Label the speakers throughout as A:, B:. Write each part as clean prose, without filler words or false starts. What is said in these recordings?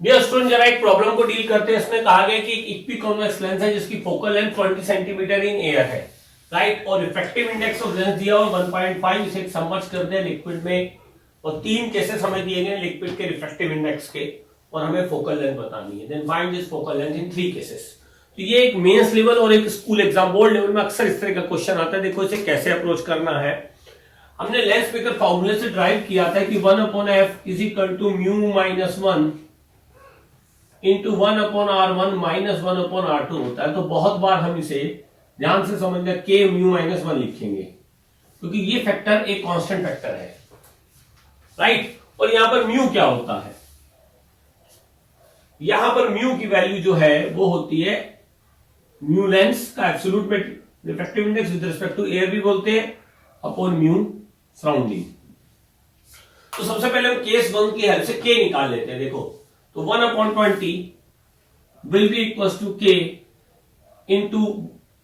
A: Dear student, जरा एक problem को डील करते हैं। इसमें कहा गया कि एक इक्विकॉन्वेक्स लेंस है जिसकी focal length 20 centimetre in air है, राइट, और इफेक्टिव इंडेक्स ऑफ लेंस दिया हुआ 1.5। इसे सबमर्ज कर दिया लिक्विड में, और 3 केसेस हमें दिए गए लिक्विड के रिफ्रैक्टिव इंडेक्स के, और हमें फोकल लेंथ बतानी है। Then find this focal length in 3 cases. तो ये एक मेंस लेवल और एक स्कूल एग्जाम, बोर्ड लेवल में अक्सर इस तरह का क्वेश्चन आता है। देखो इसे कैसे अप्रोच करना है। हमने लेंस मेकर फॉर्मूले से ड्राइव किया था कि 1/f is equal to mu minus 1 into 1/r1 minus 1/r2 होता है। तो बहुत बार हम इसे ध्यान से समझना k म्यू माइनस 1 लिखेंगे, क्योंकि ये फैक्टर एक कांस्टेंट फैक्टर है, राइट। और यहां पर म्यू क्या होता है? यहां पर म्यू की वैल्यू जो है वो होती है म्यू लेंस का एब्सोल्यूट में refractive index with respect to air भी बोलते हैं, अपॉन म्यू सराउंडिंग। तो सबसे पहले हम केस 1 की हेल्प से k निकाल लेते हैं। देखो, तो 1/20 will be equal to k into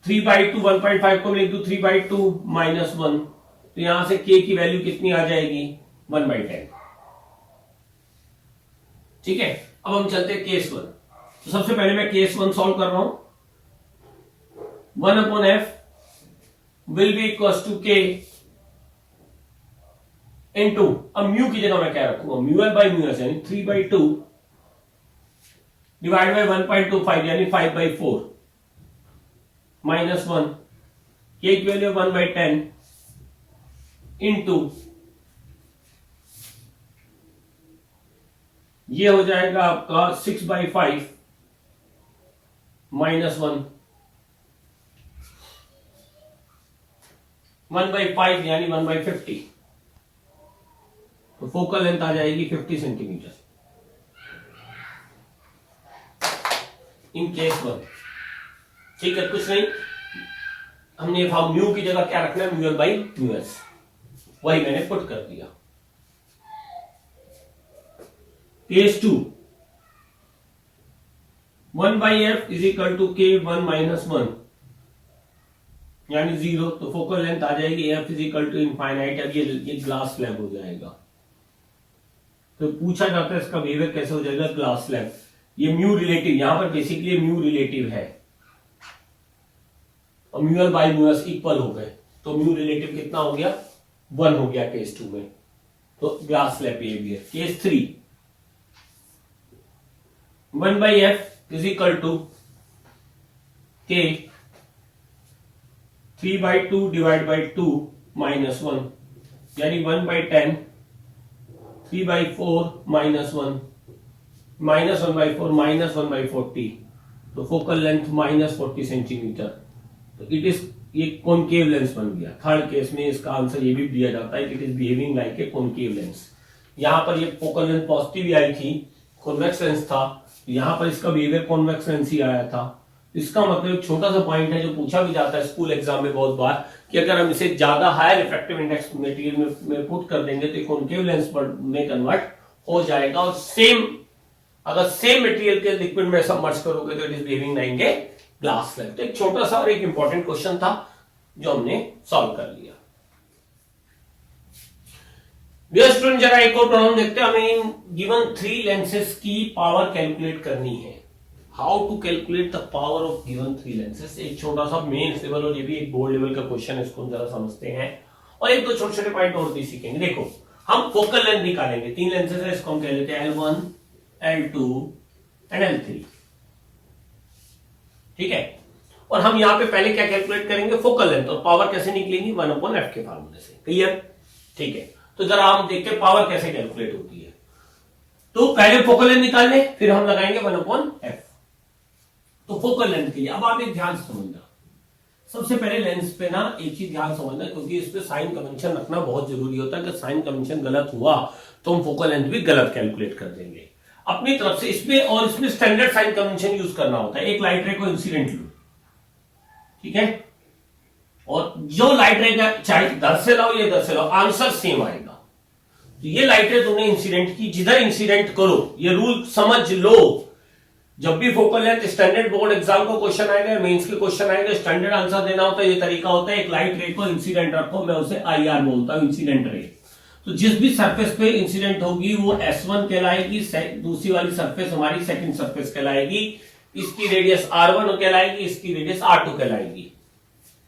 A: 3/2, 1.5 को लिख दू 3/2 माइनस 1, तो यहां से k की वैल्यू कितनी आ जाएगी? 1/10। ठीक है, अब हम चलते हैं केस 1। तो सबसे पहले मैं केस 1 सॉल्व कर रहा हूं। 1/f will be equal to k into, अब म्यू की जगह मैं क्या रखूंगा? Mu L by mu S, यानी 3/2 डिवाइड बाई 1.25 यानी 5/4 माइनस 1, k की वैल्यू 1/10 इंटू, ये हो जाएगा आपका 6/5 माइनस 1/5 यानी 1/50। तो फोकल लेंथ आ जाएगी 50 सेंटीमीटर इन केस 1। ठीक है, कुछ नहीं, हमने म्यू की जगह क्या रखना है? Mu L by mu S, वही मैंने पुट कर दिया। Case 2, 1/f is equal to k 1 minus 1 यानी 0। तो फोकल लेंथ आ जाएगी f is equal to infinite. अब ये ग्लास स्लैब हो जाएगा। तो पूछा जाता है इसका बिहेवियर कैसे हो जाएगा? Glass slab. ये म्यू रिलेटिव, यहां पर बेसिकली म्यू रिलेटिव है, और mu L by mu S equal हो गए, तो म्यू रिलेटिव कितना हो गया? 1 हो गया केस 2 में। तो glass slab behaviour. Case 3, 1/f is equal to k 3/2 divide by 2 minus 1 यानी 1/10 3/4 माइनस 1 माइनस 1/4 माइनस 1/40। तो फोकल लेंथ माइनस 40 सेंटीमीटर। तो इट इज, ये कॉनकेव लेंस बन गया। थर्ड केस में इसका आंसर ये भी दिया जाता है कि it is behaving like a concave lens. यहां पर ये फोकल लेंथ पॉजिटिव ही आई थी, कॉन्वेक्स लेंस था, यहां पर इसका बिहेवियर कॉन्वेक्स लेंस ही आया था। इसका मतलब एक छोटा सा पॉइंट है जो पूछा भी जाता है स्कूल एग्जाम में बहुत बार, कि अगर हम इसे ज्यादा हाई रिफ्रैक्टिव इंडेक्स मटेरियल में पुट कर देंगे तो कॉनकेव लेंस में कन्वर्ट हो जाएगा। और सेम, अगर सेम मटेरियल के लिक्विड में सबमर्ज करोगे तो it is behaving like a glass slab. तो एक छोटा सा और एक इंपॉर्टेंट क्वेश्चन था जो हमने सॉल्व कर लिया। डियर स्टूडेंट, जरा एक और प्रॉब्लम देखते हैं। हमें इन गिवन 3 लेंसेज की पावर कैलकुलेट करनी है। How to calculate the power of given 3 lenses. एक छोटा सा मेन लेवल और ये भी एक बोर्ड लेवल का क्वेश्चन है, इसको हम जरा समझते हैं और एक दो छोटे छोटे पॉइंट और भी सीखेंगे। देखो, हम फोकल लेंथ निकालेंगे। 3 लेंसेज है, इसको हम कह लेते हैं L1, L2 एंड L3। ठीक है, और हम यहां पे पहले क्या कैलकुलेट करेंगे? Focal length. और पावर कैसे निकलेंगी? 1/f के फार्मूले से। क्लियर? ठीक है, तो जरा हम देखते हैं पावर कैसे कैलकुलेट होती है। तो पहले फोकल लेंथ निकाल ले, फिर हम लगाएंगे 1/f। तो फोकल लेंथ के लिए अब आप एक ध्यान से समझना। सबसे पहले लेंस पे ना एक चीज ध्यान समझना, क्योंकि इस पे साइन कन्वेंशन रखना बहुत जरूरी होता है। कि साइन कन्वेंशन गलत हुआ तो हम फोकल लेंथ भी गलत कैलकुलेट कर देंगे अपनी तरफ से। इसमें और इसमें स्टैंडर्ड साइन कन्वेंशन यूज करना होता है। एक लाइट रे को इंसिडेंट लो, ठीक है, और जो लाइट रे का चाहे इधर से लाओ या इधर से लाओ, आंसर सेम आएगा। तो ये लाइट रे तुमने इंसिडेंट की, जिधर इंसिडेंट करो, ये रूल समझ लो। जब भी focal length standard board exam को क्वेश्चन आएगा, मेंस के क्वेश्चन आएगा, स्टैंडर्ड आंसर देना होता है। ये तरीका होता है, एक लाइट रे को इंसिडेंट रखो, मैं उसे IR बोलता हूं, इंसिडेंट रे। तो जिस भी सरफेस पे इंसिडेंट होगी वो S1 कहलाएगी, दूसरी वाली सरफेस हमारी सेकंड सरफेस कहलाएगी, इसकी रेडियस R1 कहलाएगी, इसकी रेडियस R2 कहलाएगी।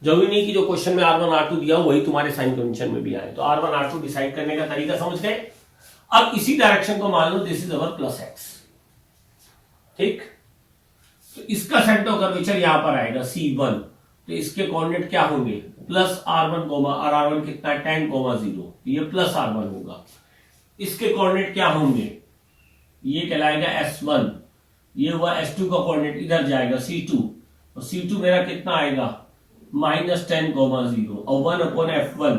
A: जरूरी नहीं कि जो क्वेश्चन में R1 R2 दिया हो वही तुम्हारे साइन कन्वेंशन में भी आए। तो R1 R2 डिसाइड करने का तरीका समझ गए। अब इसी डायरेक्शन को मान लो this is our plus x, ठीक। तो इसका सेंटर ऑफ कर्वेचर यहां पर आएगा C1, तो इसके कोऑर्डिनेट क्या होंगे प्लस R1 और R1 कितना है 10, 0, ये प्लस R1 होगा। इसके कोऑर्डिनेट क्या होंगे, ये कहलाएगा S1, ये हुआ S2 का कोऑर्डिनेट इधर जाएगा C2, और C2 मेरा कितना आएगा -10, 0, और 1/f1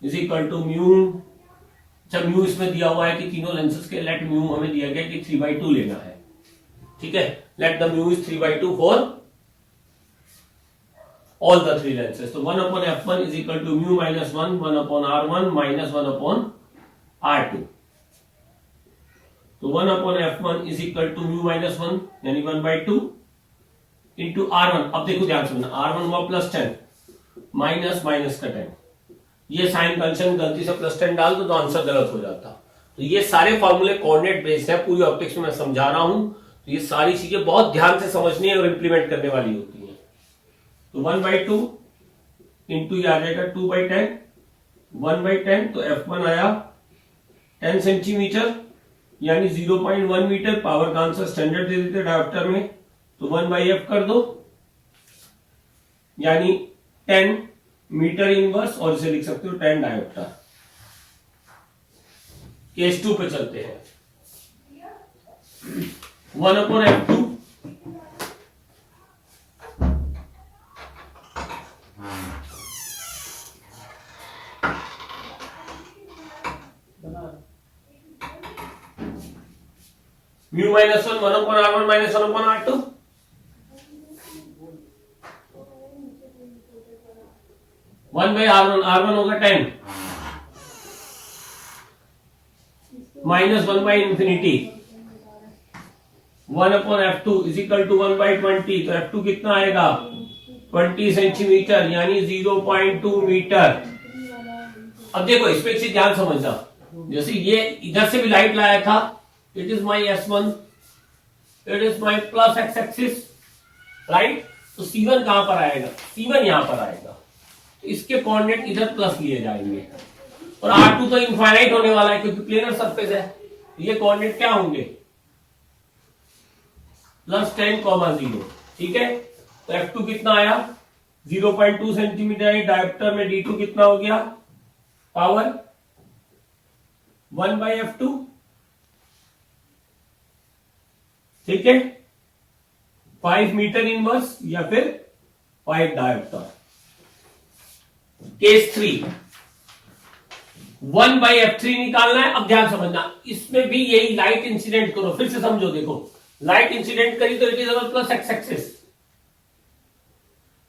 A: is equal to mu. जब म्यू इसमें दिया हुआ है कि तीनों लेंसेज के लेट म्यू हमें दिया गया कि 3/2 लेना है, ठीक है। Let the mu is 3/2 for all the three lenses. तो 1/f1 is equal to mu -1, 1/r1 minus 1/r2। तो 1/f1 is equal to mu -1 यानी 1/2 इंटू R1। अब देखो ध्यान से, R1 हुआ +10 माइनस का 10, ये साइन कन्वेंशन गलती से +10 डाल दो तो आंसर गलत हो जाता। तो ये सारे फॉर्मूले कोऑर्डिनेट बेस्ड है, पूरी ऑप्टिक्स में मैं समझा रहा हूं, तो ये सारी चीजें बहुत ध्यान से समझनी है और इंप्लीमेंट करने वाली होती है। तो 1/2 इंटू ये आ जाएगा 2/10, 1/10, तो F1 आया 10 सेंटीमीटर यानी 0.1 मीटर। पावर का आंसर स्टैंडर्ड दे देते डायोप्टर में, तो 1/f कर दो यानी 10 मीटर इनवर्स, और इसे लिख सकते हो 10 डायोप्टर। केस 2 पे चलते हैं। 1/f2 mu -1 1/r1 minus 1/r2, R1 होगा 10 minus infinity 1/f2 is equal to 1/20। तो f2 कितना आएगा 20 सेंटीमीटर यानी 0.2 मीटर। अब देखो इस पे एक चीज ध्यान समझना, जैसे ये इधर से भी लाइट लाया था, it is my S1, it is my plus x axis, right. तो C1 कहां पर आएगा, C1 यहां पर आएगा, तो इसके कोऑर्डिनेट इधर प्लस लिए जाएंगे, और R2 तो इनफाइनाइट होने वाला है क्योंकि प्लेनर सरफेस है। ये कोऑर्डिनेट क्या होंगे +10, 0, ठीक है। तो F2 कितना आया 0.2 सेंटीमीटर, डायोप्टर में D2 कितना हो गया पावर 1/f2, ठीक है। 5 मीटर इनवर्स या फिर 5 डायोप्टर। केस 3 1/f3 निकालना है। अब ध्यान समझना, इसमें भी यही लाइट इंसिडेंट करो, फिर से समझो। देखो लाइट इंसिडेंट करी तो it is our plus x axis,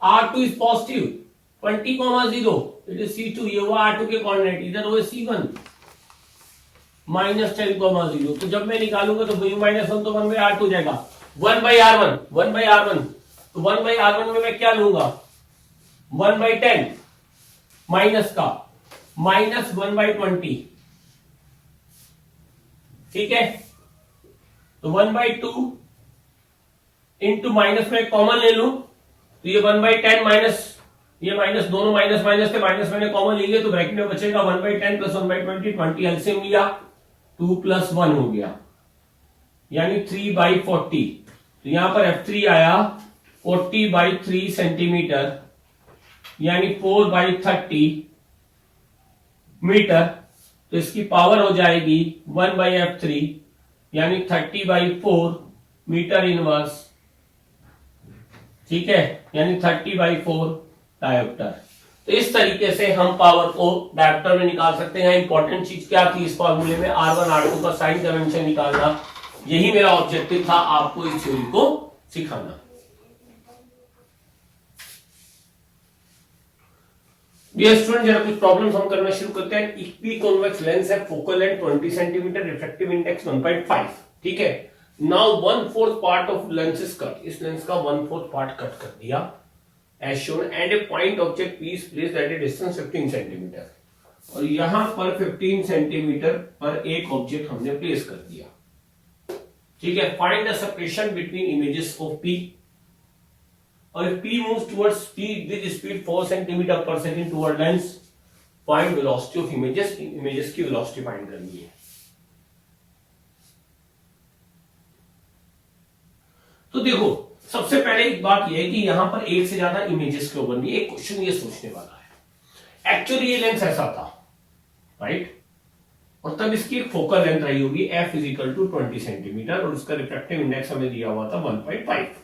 A: R2 is positive 20, 0, it is C2, ये हुआ R2 के कोऑर्डिनेट, इधर हुए C1 -10, 0। तो जब मैं निकालूंगा तो -1 तो 1/R2 जाएगा, 1/R1 तो 1/R1 में मैं क्या लूंगा 1/10 माइनस का -1/20, ठीक है। तो 1/2 इंटू माइनस में कॉमन ले लूं, तो ये 1/10 माइनस, ये माइनस, दोनों माइनस माइनस थे, माइनस मैंने कॉमन ले लिया तो ब्रैकेट में बचेगा 1/10 प्लस 1/20, 20 एलसीएम लिया 2 + 1 हो गया यानी 3/40। तो यहां पर F3 आया 40/3 सेंटीमीटर यानी 4/30 मीटर। तो इसकी पावर हो जाएगी 1/f3 यानी 30/4 मीटर इनवर्स, ठीक है, यानी 30/4 डायोप्टर। तो इस तरीके से हम पावर को डायोप्टर में निकाल सकते हैं। इंपॉर्टेंट चीज क्या थी इस फॉर्मूले में, R1 R2 का साइन कन्वेंशन निकालना। यही मेरा ऑब्जेक्टिव था, आपको इस थ्योरी को सिखाना। डियर स्टूडेंट, जरा कुछ प्रॉब्लम्स हम करना शुरू करते हैं। इक्वी कॉन्वेक्स लेंस है, focal length 20 centimetre, refractive index 1.5, ठीक है। Now 1/4 part of lens is cut, इस लेंस का 1/4 पार्ट कट कर दिया as shown, and a point object P is placed at a distance 15 centimetre. और यहां पर 15 सेंटीमीटर पर एक ऑब्जेक्ट हमने प्लेस कर दिया। ठीक है, find the separation between images of P. और if P moves towards P with speed 4 centimeter per second toward lens, find velocity of images। images की velocity find करनी है। तो देखो, सबसे पहले एक बात यह है कि यहां पर एक से ज्यादा इमेजेस क्यों बन रही है। एक क्वेश्चन ये सोचने वाला है। एक्चुअली ये लेंस ऐसा था, राइट, और तब इसकी एक फोकल लेंथ रही होगी f is equal to 20 centimetre और उसका रिफ्रैक्टिव इंडेक्स हमें दिया हुआ था 1.5।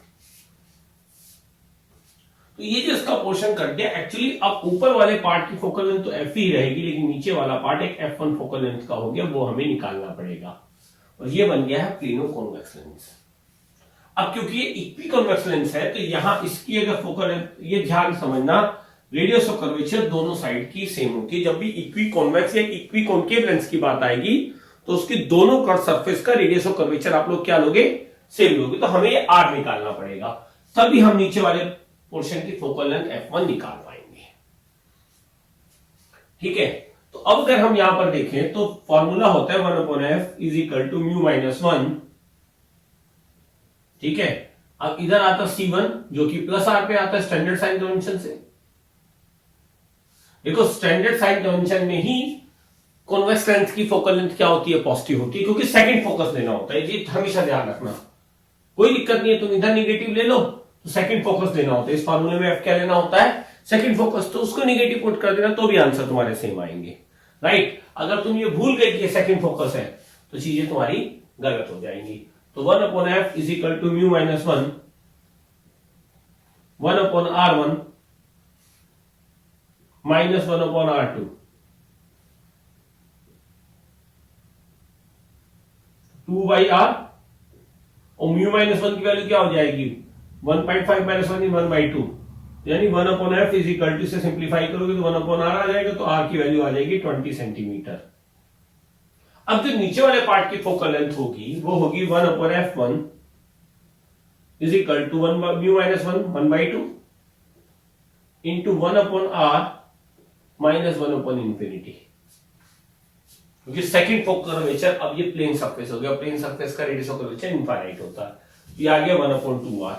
A: तो ये जो इसका पोर्शन कट गया, एक्चुअली अब ऊपर वाले पार्ट की फोकल लेंथ तो f ही रहेगी, लेकिन नीचे वाला पार्ट एक f1 फोकल लेंथ का हो गया, वो हमें निकालना पड़ेगा। और ये बन गया है प्लेनो कॉन्वेक्स लेंस। अब क्योंकि ये इक्वी कॉन्वेक्स लेंस है, तो यहां इसकी अगर फोकल लेंथ, ये ध्यान समझना, रेडियस ऑफ कर्वेचर दोनों साइड की सेम होती है। जब भी इक्वी कॉन्वेक्स या इक्वी कॉन्केव लेंस की बात आएगी, तो उसकी दोनों कर्व सरफेस का रेडियस ऑफ कर्वेचर आप लोग क्या लोगे, सेम लोगे। तो हमें ये r निकालना पड़ेगा, तभी हम नीचे वाले पोर्शन की फोकल लेंथ f1 निकाल पाएंगे। ठीक है, तो अब अगर हम यहां पर देखें तो फॉर्मूला होता है 1/f is equal to mu minus 1। ठीक है, अब इधर आता C1 जो कि प्लस r पे आता है स्टैंडर्ड साइन कन्वेंशन से। देखो, स्टैंडर्ड साइन कन्वेंशन में ही कॉन्वेक्स लेंस की फोकल लेंथ क्या होती है, पॉजिटिव होती है, क्योंकि सेकंड फोकस लेना होता है। ये हमेशा ध्यान रखना, कोई दिक्कत नहीं है, तुम इधर निगेटिव ले लो तो सेकंड फोकस लेना होता है। इस फार्मूले में f क्या लेना होता है, सेकंड फोकस, तो उसको निगेटिव पुट कर देना तो भी आंसर तुम्हारे सेम आएंगे, राइट। अगर तुम ये भूल गए कि सेकंड फोकस है तो चीजें तुम्हारी गलत हो जाएंगी। तो 1/f is equal to mu minus 1 1/r1 minus 1/r2 2/r, और म्यू माइनस 1 की वैल्यू क्या हो जाएगी, 1.5 माइनस 1 1/2, यानी 1/f इज इक्वल टू, से सिंप्लीफाई करोगे तो 1/r आ जाएगा, तो r की वैल्यू आ जाएगी 20 सेंटीमीटर। अब जो नीचे वाले पार्ट की फोकल लेंथ होगी वो होगी 1/f1 is equal to mu minus 1 1/2 into 1/r minus infinity, क्योंकि सेकंड फोकल कर्वेचर, अब ये प्लेन सरफेस हो गया, प्लेन सरफेस का रेडियस ऑफ कर्वेचर इनफाइनाइट होता है। ये आ गया 1/2r।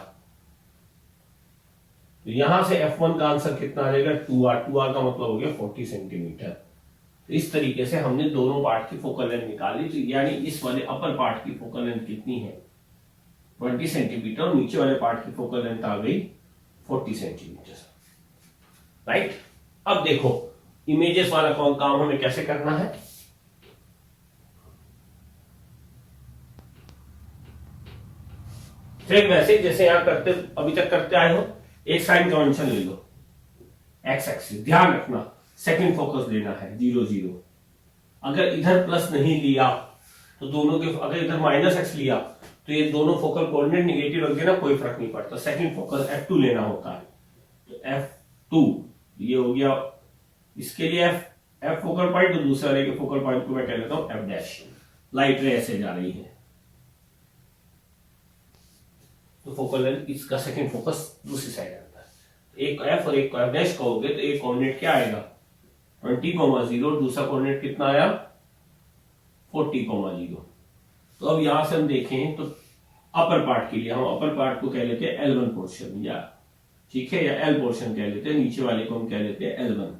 A: तो यहां से f1 का आंसर कितना आ जाएगा, 2r। 2r का मतलब हो गया 40 सेंटीमीटर। तो इस तरीके से हमने दोनों पार्ट की फोकल लेंथ निकाली। तो यानी इस वाले अपर पार्ट की फोकल लेंथ कितनी है, 20 सेंटीमीटर, और नीचे वाले पार्ट की फोकल लेंथ आ गई 40 सेंटीमीटर, राइट। अब देखो, इमेजेस वाला काम हमें कैसे करना है। फिर वैसे जैसे यहां करते, अभी तक करते आए हो, एक साइन कन्वेंशन ले लो, एक्स एक्सिस, ध्यान रखना सेकंड फोकस लेना है 0 0। अगर इधर प्लस नहीं लिया तो दोनों के, अगर इधर माइनस एक्स लिया तो ये दोनों फोकल कोऑर्डिनेट निगेटिव रख देना, कोई फर्क नहीं पड़ता। सेकंड फोकस f2 लेना होता है, तो f2 ये हो गया, इसके लिए f फोकल पॉइंट, तो दूसरे वाले के फोकल पॉइंट को मैं कह लेता हूं f डैश। लाइट रे ऐसे जा रही है, तो फोकल लेंथ इसका सेकंड फोकस दूसरी साइड आता है। एक f और एक f डैश कहोगे तो एक कोऑर्डिनेट क्या आएगा 20,0, दूसरा कोऑर्डिनेट कितना आया 40,0। तो अब यहां से हम देखें तो अपर पार्ट के लिए हम अपर पार्ट को कह लेते हैं L1 पोर्शन, या ठीक है, या L पोर्शन कह लेते हैं, नीचे वाले को हम कह लेते हैं L1।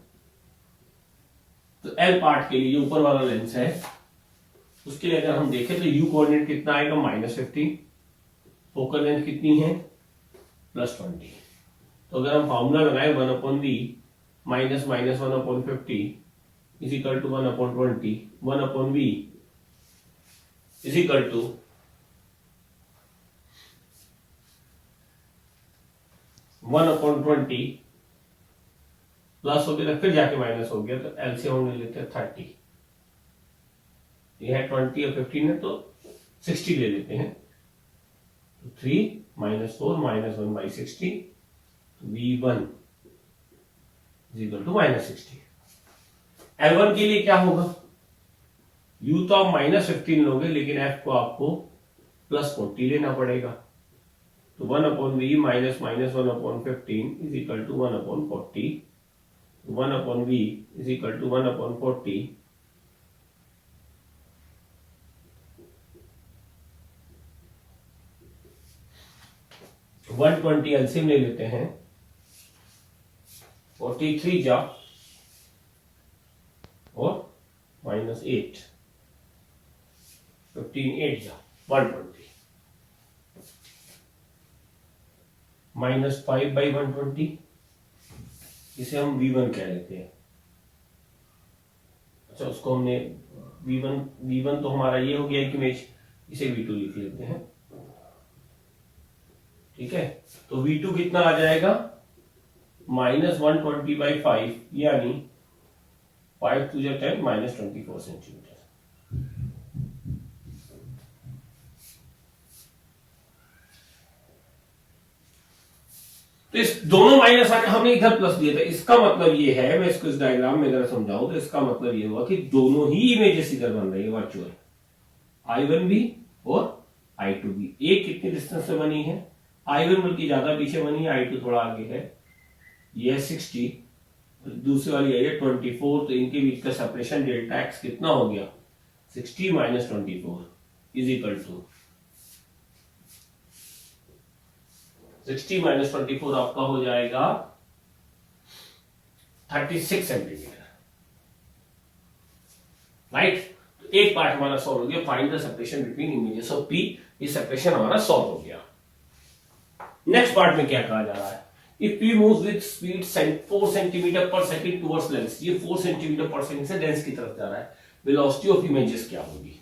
A: तो L पार्ट के लिए जो ऊपर वाला लेंस है उसके लिए अगर हम देखें तो U कोऑर्डिनेट कितना आएगा -15, फोकल लेंथ कितनी है +20। तो अगर हम फॉर्मूला लगाए 1/v minus minus 1/50 is equal to 1/20, 1/v is equal to 1/20 plus हो गया, फिर जाके माइनस हो गया, तो एलसीएम ले लेते हैं 30। ये है 20 और 15 है, तो 60 ले लेते हैं। 3 - 4 -1/60, v1 इक्वल टू -60। L1 के लिए क्या होगा, u तो आप -15 लोगे, लेकिन f को आपको +40 लेना पड़ेगा। तो 1/v minus 1/15 is equal to 1/40, 1/v is equal to 1/40 120 LCM ले लेते हैं, 43 जा और -8 15 8 जा 120 -5/120, इसे हम v1 कह लेते हैं। अच्छा, उसको हमने v1 तो हमारा ये हो गया एक इमेज, इसे v2 लिख लेते हैं। ठीक है, तो v2 कितना आ जाएगा -120/5 यानी 5 2 10 -24 सेंटीमीटर। तो इस दोनों माइनस आके हमने इधर प्लस दिया था, इसका मतलब ये है, मैं इसको इस डायग्राम में अगर समझाऊं तो इसका मतलब ये हुआ कि दोनों ही इमेजेस इधर बन रही है वर्चुअल, I1 भी और I2 भी। एक कितने डिस्टेंस से बनी है, I1 बल्कि ज्यादा पीछे बनी है, I2 थोड़ा आगे है, ये 60, दूसरी वाली आई है 24, तो इनके बीच का सेपरेशन डेल्टा एक्स कितना हो गया 60 - 24 इज इक्वल टू 60 - 24 आपका हो जाएगा 36 सेंटीमीटर, राइट। तो एक पार्ट हमारा सॉल्व हो गया, find the separation between images of P, ये सेपरेशन हमारा सॉल्व हो गया। नेक्स्ट पार्ट में क्या कहा जा रहा है, if P moves with speed 4 centimetre पर सेकंड टुवर्ड्स लेंस, ये 4 सेंटीमीटर पर सेकंड से लेंस की तरफ जा रहा है, वेलोसिटी ऑफ इमेजेस क्या होगी।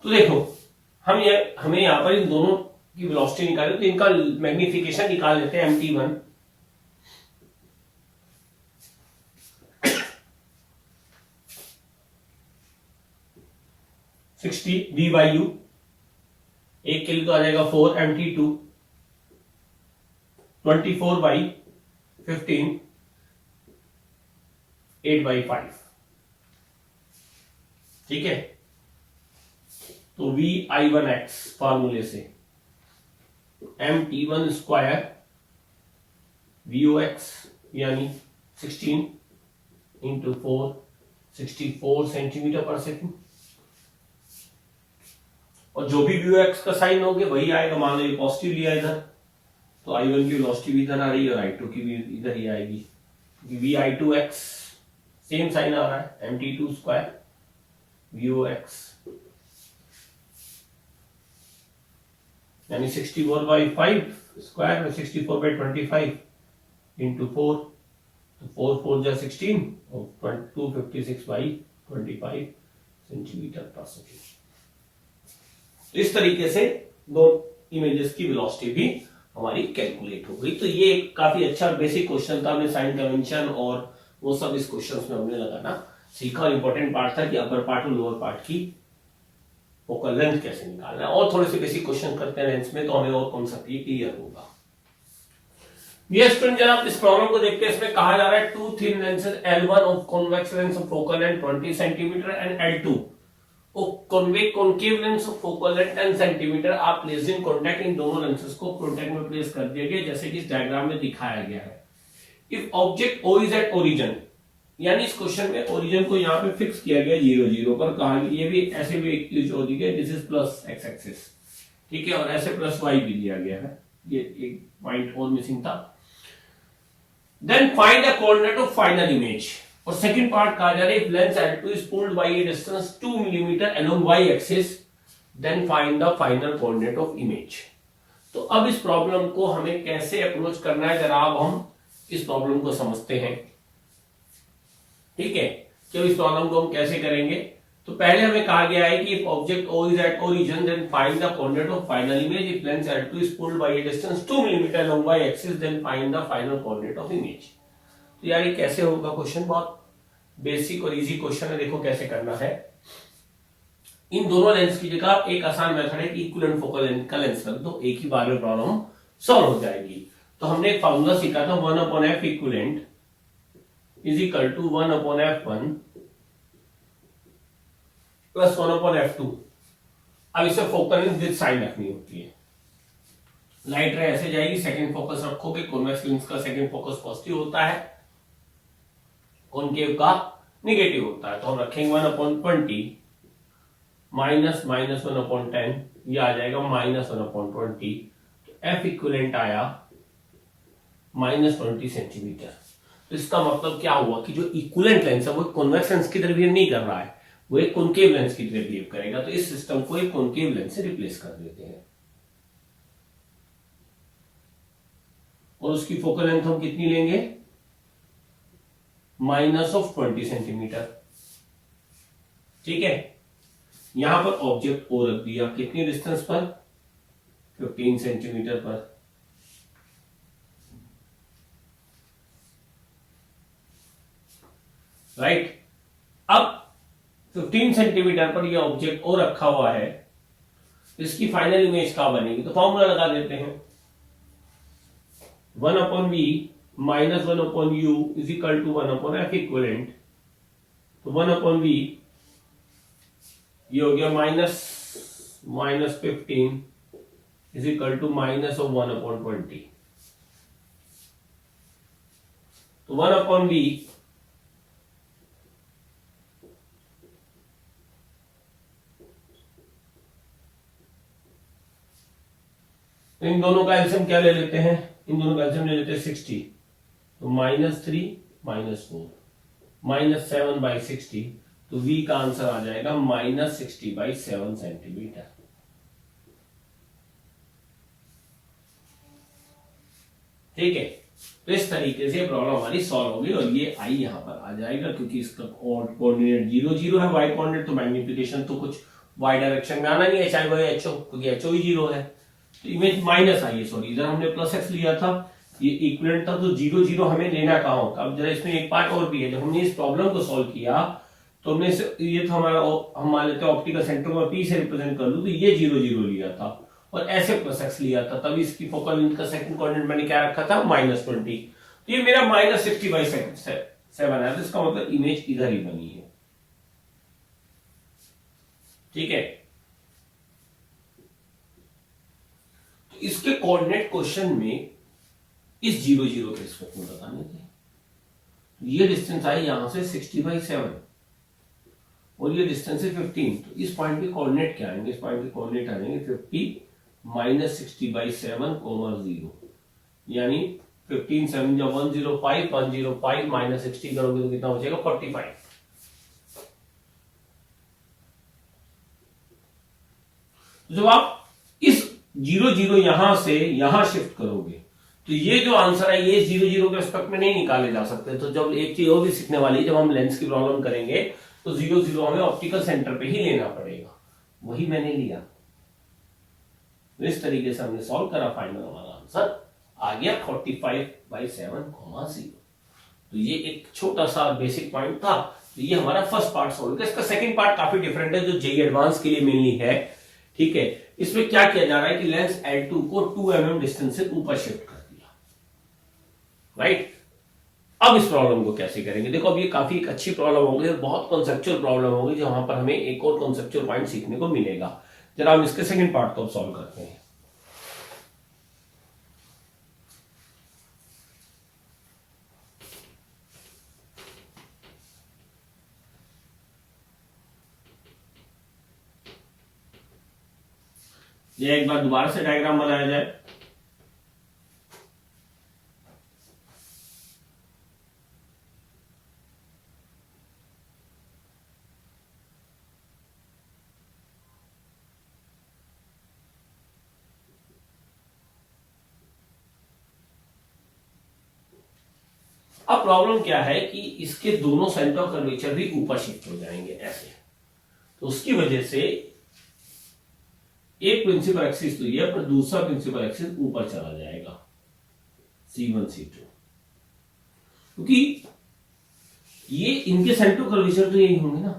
A: तो देखो, हमें यहां पर इन दोनों की वेलोसिटी निकाले, तो इनका मैग्निफिकेशन निकाल लेते हैं, mt1 60 v/u, एक के लिए तो आ जाएगा 4, mt2 24/15 8/5, ठीक है। तो vi1x फार्मूले से mt1 स्क्वायर vox यानी 16 इंटू 4 64 सेंटीमीटर पर सेकंड, और जो भी vox का साइन हो गया वही आएगा। मान लो ये पॉजिटिव लिया इधर, तो i1 की वेलोसिटी भी इधर आ रही है और i2 की भी इधर ही आएगी, vi2x सेम साइन आ रहा है, mt2 स्क्वायर vox यानी 64/5 स्क्वायर में 64/25 इंटू 4, तो 4 4 जा 16 और 256/25 सेंटीमीटर पर सेकंड। इस तरीके से दो इमेजेस की वेलोसिटी भी हमारी कैलकुलेट हो गई। तो ये काफी अच्छा बेसिक क्वेश्चन था, हमने साइन कन्वेंशन और वो सब इस क्वेश्चन में हमने लगाना सीखा, और इंपॉर्टेंट पार्ट था कि अपर पार्ट और लोअर पार्ट की फोकल लेंथ कैसे निकालना है, और थोड़े से बेसिक क्वेश्चन करते हैं लेंस में, तो हमें और कॉन्सेप्ट ये क्लियर होगा। ये स्टूडेंट जनाब इस प्रॉब्लम को देखते हैं, इसमें कहा जा रहा है two thin lenses L1 of convex lens of focal length 20 centimetre and L2 of concave lens of focal length 10 centimetre are placed in contact. इन दोनों लेंसेज को कॉन्टैक्ट में प्लेस कर दिया गया जैसे कि इस डायग्राम में दिखाया गया है। If object O is at origin, यानी इस क्वेश्चन में ओरिजिन को यहाँ पे फिक्स किया गया 0 0 पर, कहा ये भी ऐसे भी यूज हो गया, this is plus x axis, ठीक है, और ऐसे प्लस y भी दिया गया है, ये एक पॉइंट और मिसिंग था। Then find the coordinate of final image, और सेकंड पार्ट कहा जा रहा है if lens L2 is pulled by a distance 2 millimetre along y axis then find the final coordinate of image. तो अब इस प्रॉब्लम को हमें कैसे अप्रोच करना है, जनाब हम इस प्रॉब्लम को समझते हैं, ठीक है। तो इस प्रॉब्लम को हम कैसे करेंगे, तो पहले हमें कहा गया है कि if object O is at origin then find the coordinate of final image, if lens L2 is pulled by a distance 2 mm along y axis then find the final coordinate of image। तो यार ये कैसे होगा question, बहुत basic और easy question है, देखो कैसे करना है। इन दोनों लेंस की जगह एक आसान मेथड है कि इक्विवेलेंट फोकल लेंथ का लेंस रख दो, एक ही बार में प्रॉब्लम सॉल्व हो जाएगी। तो हमने एक फॉर्मूला सीखा था 1/f equivalent is equal to 1/f1 plus 1/f2। अब इसे फोकल लेंथ विद साइन रखनी होती है। लाइट रे ऐसे जाएगी, सेकंड फोकस रखोगे, कॉन्वेक्स लेंस का सेकंड फोकस पॉजिटिव होता है, कॉनकेव का निगेटिव होता है। तो हम रखेंगे 1/20 माइनस माइनस 1/10, ये आ जाएगा माइनस 1/20। तो एफ इक्विवेलेंट आया -20 सेंटीमीटर। तो इसका मतलब क्या हुआ कि जो इक्विवेलेंट लेंस है वो कॉन्वेक्स लेंस की तरह बिहेव नहीं कर रहा है, वो एक कॉनकेव लेंस की तरह बिहेव करेगा। तो इस सिस्टम को एक कॉनकेव लेंस से रिप्लेस कर देते हैं और उसकी फोकल लेंथ हम कितनी लेंगे, -20 सेंटीमीटर। ठीक है, यहां पर ऑब्जेक्ट ओ रख दिया, कितनी डिस्टेंस पर, 15 सेंटीमीटर पर। राइट, अब 15 सेंटीमीटर पर यह ऑब्जेक्ट ओ रखा हुआ है, इसकी फाइनल इमेज क्या बनेगी। तो फॉर्मूला लगा देते हैं, 1/v minus 1/u is equal to 1/f equivalent. तो 1/v ये हो गया -15 is equal to minus of 1/20। तो 1/v इन दोनों का एलसीएम क्या ले लेते हैं, इन दोनों का एलसीएम ले लेते हैं 60। तो -3 -4 -7/60। तो v का आंसर आ जाएगा -60/7 सेंटीमीटर। ठीक है, तो इस तरीके से प्रॉब्लम हमारी सॉल्व होगी और ये आई यहां पर आ जाएगा, क्योंकि इसका कोऑर्डिनेट 0 0 है, वाई कोऑर्डिनेट, तो मैग्निफिकेशन तो कुछ वाई डायरेक्शन में आना नहीं है, चाहे वो एचओ, क्योंकि एचओ ही 0 है। तो इमेज माइनस आई है, सॉरी, इधर हमने +x लिया था, ये इक्विवेलेंट था, तो 0 0 हमें लेना कहां होता। अब जरा इसमें एक पार्ट और भी है, जब हमने इस प्रॉब्लम को सॉल्व किया तो हमने ये था हमारा, हम मान लेते हैं ऑप्टिकल सेंटर में P से रिप्रेजेंट कर लूं, तो ये 0 0 लिया था और ऐसे +x लिया था, तभी इसकी फोकल लेंथ का सेकंड कोऑर्डिनेट मैंने क्या रखा था, -20। तो ये मेरा -60/7 है, तो इसका मतलब इमेज इधर ही बनी है। ठीक है, तो इसके कोऑर्डिनेट क्वेश्चन में इस 0 0 के रिस्पेक्ट में बताने थे। ये डिस्टेंस आई यहां से 60/7 और ये डिस्टेंस है 15। तो इस पॉइंट के कोऑर्डिनेट क्या आएंगे, इस पॉइंट के कोऑर्डिनेट आ जाएंगे 50 -60/7, 0, यानी 15 7 या 105 105 -60 करोगे तो कितना हो जाएगा, 45। जब आप इस 0 0 यहां से यहां शिफ्ट करोगे तो ये जो आंसर है ये 0 0 के रिस्पेक्ट में नहीं निकाले जा सकते। तो जब एक चीज और भी सीखने वाली है, जब हम लेंस की प्रॉब्लम करेंगे तो 0 0 हमें ऑप्टिकल सेंटर पे ही लेना पड़ेगा, वही मैंने लिया। तो इस तरीके से हमने सॉल्व करा, फाइनल हमारा आंसर आ गया 45/7, 0। तो ये एक छोटा सा बेसिक पॉइंट था। तो ये हमारा फर्स्ट पार्ट सॉल्व किया। इसका सेकंड पार्ट काफी डिफरेंट है, जो जेई एडवांस के लिए मेनली है। ठीक है, इसमें क्या किया जा रहा है कि लेंस L2 को 2 mm डिस्टेंस से ऊपर शिफ्ट कर दिया। राइट, अब इस प्रॉब्लम को कैसे करेंगे, देखो अब ये काफी एक अच्छी प्रॉब्लम होगी, बहुत कॉन्सेप्चुअल प्रॉब्लम होगी, जहां पर हमें एक और कॉन्सेप्चुअल पॉइंट सीखने को मिलेगा। जरा हम इसके सेकंड पार्ट को सॉल्व करते हैं। ये एक बार दोबारा से डायग्राम बनाया जाए। अब प्रॉब्लम क्या है कि इसके दोनों सेंटर ऑफ कर्वेचर भी ऊपर शिफ्ट हो जाएंगे ऐसे। तो उसकी वजह से एक प्रिंसिपल एक्सिस तो ये, पर दूसरा प्रिंसिपल एक्सिस ऊपर चला जाएगा, C1 C2, क्योंकि ये इनके सेंटर ऑफ कर्वेचर तो यही होंगे ना।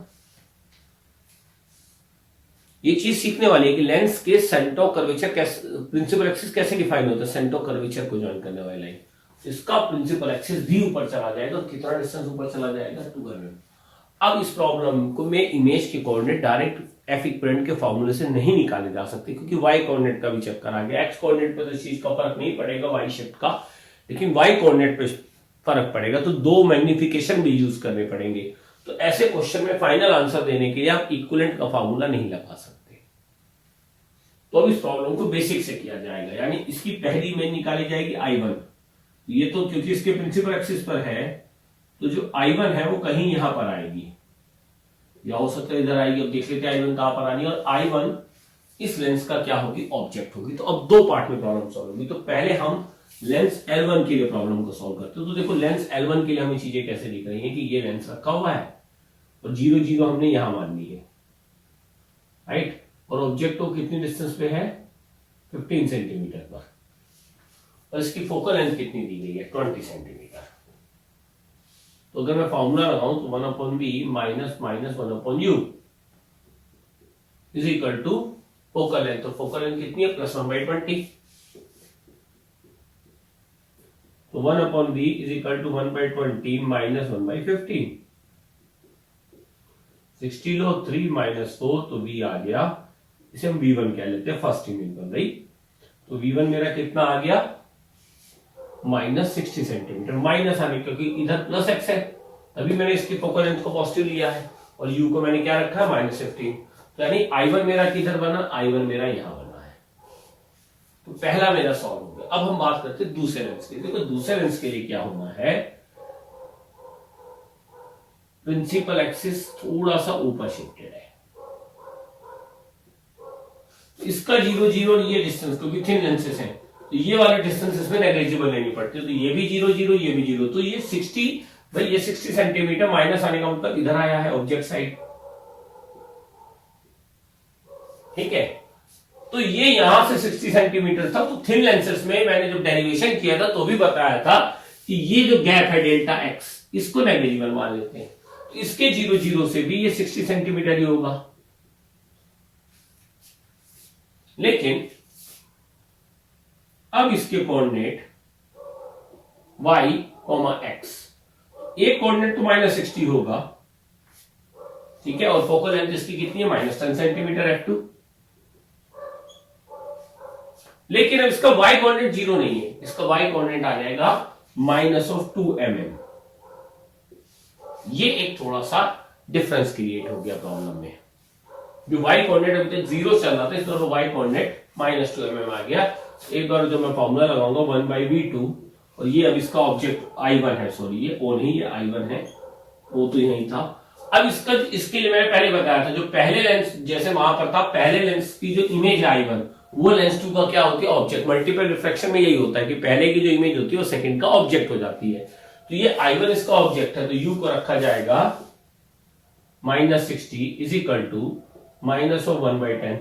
A: ये चीज सीखने वाली है कि लेंस के सेंटर ऑफ कर्वेचर कैसे, प्रिंसिपल एक्सिस कैसे डिफाइन होता है, सेंटर ऑफ कर्वेचर को ज्वाइन करने वाली लाइन, इसका प्रिंसिपल एक्सिस भी ऊपर चला जाएगा, तो कितना डिस्टेंस ऊपर चला जाएगा 200। अब इस प्रॉब्लम को मैं इमेज के कोऑर्डिनेट डायरेक्ट एफ इक्विवेलेंट के फॉर्मूले से नहीं निकाले जा सकते, क्योंकि वाई कोऑर्डिनेट का भी चक्कर आ गया। एक्स कोऑर्डिनेट पे तो इस चीज का फर्क नहीं पड़ेगा वाई शिफ्ट का, लेकिन वाई कोऑर्डिनेट पे फर्क पड़ेगा, तो दो मैग्निफिकेशन भी यूज करने पड़ेंगे। तो ऐसे क्वेश्चन में फाइनल आंसर देने के लिए आप इक्विवेलेंट का फॉर्मूला नहीं लगा सकते। तो अब इस प्रॉब्लम को बेसिक से किया जाएगा, यानी इसकी पहली इमेज निकाली जाएगी I1। ये तो क्योंकि इसके प्रिंसिपल एक्सिस पर है, तो जो I1 है वो कहीं यहां पर आएगी, या हो सकता है इधर आएगी। अब देख लेते हैं I1 कहां पर आनी है, और I1 इस लेंस का क्या होगी, ऑब्जेक्ट होगी। तो अब दो पार्ट में प्रॉब्लम सॉल्व होगी। तो पहले हम लेंस L1 के लिए प्रॉब्लम को सॉल्व करते हैं। तो देखो लेंस L1 के लिए हमें चीजें कैसे दिख रही है कि ये लेंस रखा हुआ है और 0 0 हमने यहां मान ली है, राइट, और ऑब्जेक्ट को कितनी डिस्टेंस पे है, 15 सेंटीमीटर पर, और इसकी फोकल लेंथ कितनी दी गई है, 20 सेंटीमीटर। तो अगर मैं फॉर्मूला लगाऊं तो 1/v minus minus 1/u is equal to focal length. तो फोकल लेंथ कितनी है, +1/20। तो 1/v is equal to 1/20 minus 1/15। 60 लो, 3 माइनस 4, तो v आ गया, इसे हम v1 कह लेते हैं, फर्स्ट इमेज बन गई। तो v1 मेरा कितना आ गया, -60 सेंटीमीटर। माइनस आने क्योंकि इधर प्लस एक्स है, तभी मैंने इसकी फोकल लेंथ को पॉजिटिव लिया है, और u को मैंने क्या रखा है, -15। तो यानी I1 मेरा किधर बना, I1 मेरा यहां बना है। तो पहला मेरा सॉल्व हो गया। अब हम बात करते हैं दूसरे लेंस के लिए। देखो दूसरे लेंस के लिए क्या होना है, प्रिंसिपल एक्सिस थोड़ा सा ऊपर शिफ्टेड है, इसका 0 0 ये डिस्टेंस, क्योंकि थिन लेंसेस हैं तो ये वाले डिस्टेंस इसमें नेग्लिजिबल लेनी पड़ती है। तो ये भी 0 0 ये भी 0, तो ये 60, भाई ये 60 सेंटीमीटर माइनस आने का मतलब इधर आया है ऑब्जेक्ट साइड, ठीक है। तो ये यहां से 60 सेंटीमीटर था। तो थिन लेंसेस में मैंने जब डेरिवेशन किया था तो भी बताया था कि ये जो गैप है डेल्टा एक्स, इसको नेग्लिजिबल मान लेते हैं। तो इसके 0 0 से भी ये 60 सेंटीमीटर ही होगा। लेकिन अब इसके कोऑर्डिनेट y, x, एक कोऑर्डिनेट तो -60 होगा, ठीक है, और फोकल लेंथ इसकी कितनी है, -10 सेंटीमीटर f2। लेकिन अब इसका y कोऑर्डिनेट 0 नहीं है, इसका y कोऑर्डिनेट आ जाएगा -2 mm। ये एक थोड़ा सा डिफरेंस क्रिएट हो गया प्रॉब्लम में। जो y कोऑर्डिनेट अभी तक 0 चल रहा था, इस तरह y कोऑर्डिनेट -2 mm आ गया। एक बार जो मैं फॉर्मूला लगाऊंगा 1/v2, और ये अब इसका ऑब्जेक्ट I1 है, सॉरी ये O नहीं, ये I1 है, O तो यही था। अब इसके लिए मैंने पहले बताया था, जो पहले लेंस जैसे वहां पर था, पहले लेंस की जो इमेज है I1, वो लेंस 2 का क्या होती है, ऑब्जेक्ट। मल्टीपल रिफ्रैक्शन में यही होता है कि पहले की जो इमेज होती है वो सेकंड का ऑब्जेक्ट हो जाती है। तो ये I1 इसका ऑब्जेक्ट है, तो U को रखा जाएगा -60 इज इक्वल टू -1/10।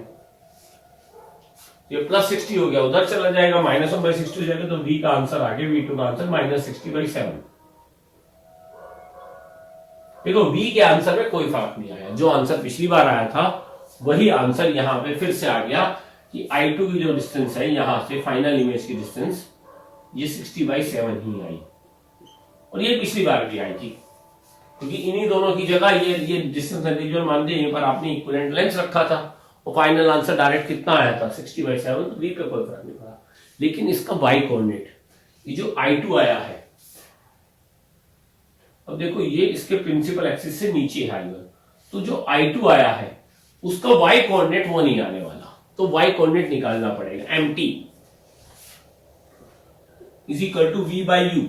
A: ये +60 हो गया, उधर चला जाएगा, -1/60 हो जाएगा। तो v का आंसर आ गया, v2 का आंसर -60/7। देखो v के आंसर में कोई फर्क नहीं आया, जो आंसर पिछली बार आया था वही आंसर यहां पे फिर से आ गया कि I2 की जो डिस्टेंस है यहां से फाइनल इमेज की डिस्टेंस, ये 60/7 ही आई, और ये पिछली बार भी आई थी, क्योंकि इन्हीं दोनों की जगह ये डिस्टेंस नेग्लिजिबल मान दिए, यहीं पर आपने इक्विवेलेंट लेंस रखा था, और फाइनल आंसर डायरेक्ट कितना आया था, 60/7। तो v पे कोई फर्क नहीं पड़ा। लेकिन इसका y कोऑर्डिनेट, ये जो I2 आया है, अब देखो ये इसके प्रिंसिपल एक्सिस से नीचे है I1, तो जो I2 आया है उसका y कोऑर्डिनेट वो नहीं आने वाला, तो y कोऑर्डिनेट निकालना पड़ेगा। mt is equal to v/u,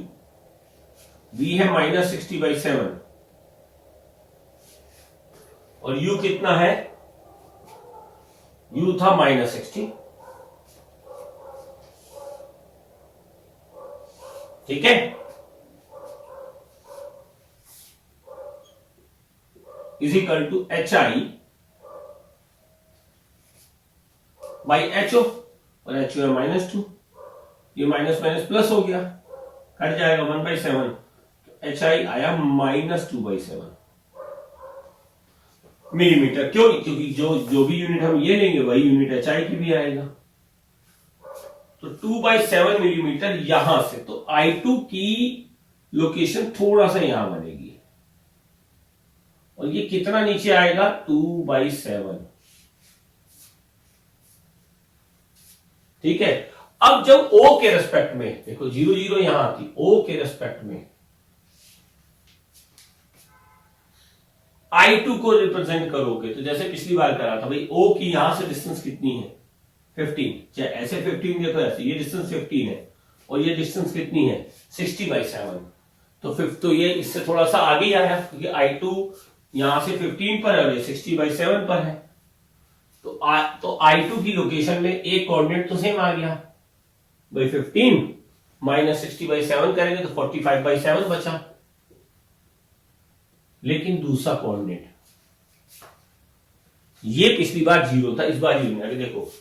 A: v है -60/7 और u कितना है, u था -60, ठीक है, is equal to HI by HO, और HO है -2, ये माइनस माइनस प्लस हो गया, कट जाएगा 1/7, HI आया -2/7। मिलीमीटर। क्यों? क्योंकि जो जो भी यूनिट हम ये लेंगे वही यूनिट एचआई की भी आएगा। तो 2/7 मिलीमीटर यहां से, तो I2 की लोकेशन थोड़ा सा यहां बनेगी, और ये कितना नीचे आएगा? 2/7। ठीक है। अब जब O के रेस्पेक्ट में देखो, 0 0 यहां थी, O के रेस्पेक्ट में I2 को रिप्रेजेंट करोगे, तो जैसे पिछली बार करा था भाई, O की यहां से डिस्टेंस कितनी है? 15। चाहे ऐसे 15 है तो ऐसे, ये डिस्टेंस 15 है, और ये डिस्टेंस कितनी है? 60/7। तो फिफ्थ, तो ये इससे थोड़ा सा आगे आया, क्योंकि I2 यहां से 15 पर है और ये 60/7 पर है। तो I2 की लोकेशन में एक कोऑर्डिनेट तो सेम आ गया भाई, 15 माइनस 60/7 करेंगे तो 45/7 बचा। लेकिन दूसरा कोऑर्डिनेट, ये पिछली बार 0 था, इस बार 0 नहीं। देखो